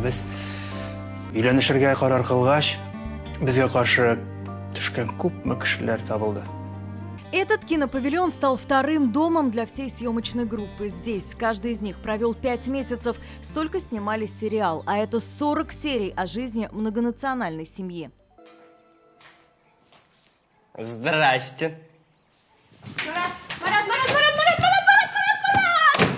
Без өйләнешергә карар кылгач, безгә каршы төшкән күпме кешеләр табылды. Этот кинопавильон стал вторым домом для всей съемочной группы. Здесь каждый из них провел 5 месяцев. Столько снимали сериал, а это 40 серий о жизни многонациональной семьи. Здрасте.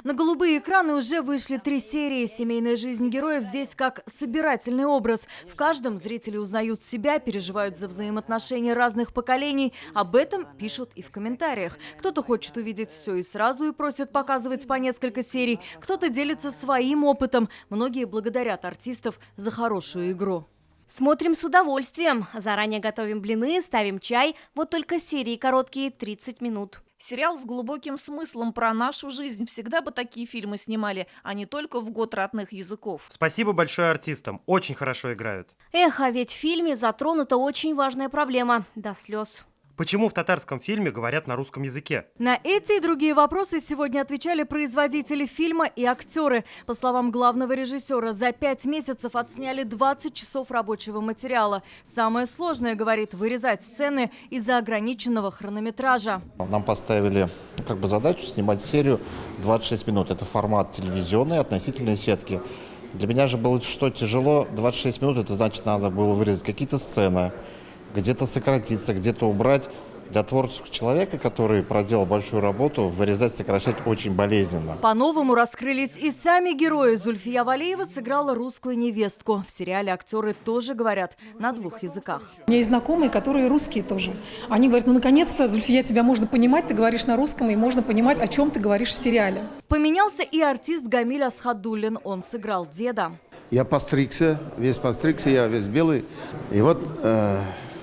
На голубые экраны уже вышли 3 серии. Семейная жизнь героев здесь как собирательный образ. В каждом зрители узнают себя, переживают за взаимоотношения разных поколений. Об этом пишут и в комментариях. Кто-то хочет увидеть все и сразу и просит показывать по несколько серий. Кто-то делится своим опытом. Многие благодарят артистов за хорошую игру. Смотрим с удовольствием. Заранее готовим блины, ставим чай. Вот только серии короткие 30 минут. Сериал с глубоким смыслом про нашу жизнь. Всегда бы такие фильмы снимали, а не только в год родных языков. Спасибо большое артистам. Очень хорошо играют. Эх, а ведь в фильме затронута очень важная проблема. До слез. Почему в татарском фильме говорят на русском языке? На эти и другие вопросы сегодня отвечали производители фильма и актеры. По словам главного режиссера, за 5 месяцев отсняли 20 часов рабочего материала. Самое сложное, говорит, вырезать сцены из-за ограниченного хронометража. Нам поставили задачу снимать серию 26 минут. Это формат телевизионной относительной сетки. Для меня же было что тяжело. 26 минут, это значит, надо было вырезать какие-то сцены, где-то сократиться, где-то убрать. Для творческого человека, который проделал большую работу, вырезать, сокращать очень болезненно. По-новому раскрылись и сами герои. Зульфия Валеева сыграла русскую невестку. В сериале актеры тоже говорят на 2 языках. У меня есть знакомые, которые русские тоже. Они говорят, ну наконец-то, Зульфия, тебя можно понимать, ты говоришь на русском, и можно понимать, о чем ты говоришь в сериале. Поменялся и артист Гамиль Асхадуллин. Он сыграл деда. Я постригся, я весь белый. И вот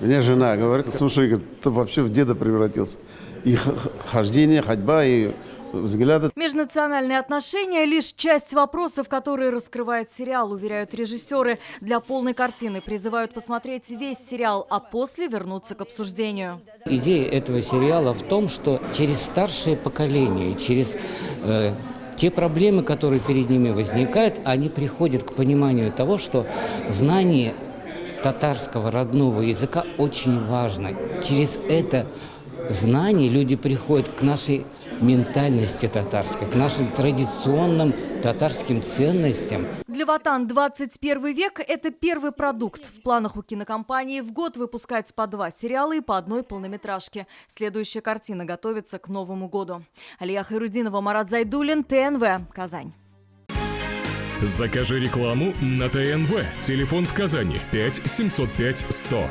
мне жена говорит, слушай, говорит, ты вообще в деда превратился. И хождение, ходьба, и взгляды. Межнациональные отношения – лишь часть вопросов, которые раскрывает сериал, уверяют режиссеры. Для полной картины призывают посмотреть весь сериал, а после вернуться к обсуждению. Идея этого сериала в том, что через старшее поколение, через те проблемы, которые перед ними возникают, они приходят к пониманию того, что знание татарского родного языка очень важно. Через это знание люди приходят к нашей ментальности татарской, к нашим традиционным татарским ценностям. Для Ватан 21 век – это первый продукт. В планах у кинокомпании в год выпускать по 2 сериала и по 1 полнометражке. Следующая картина готовится к Новому году. Алия Хайрудинова, Марат Зайдуллин, ТНВ, Казань. Закажи рекламу на ТНВ. Телефон в Казани 5 705 100.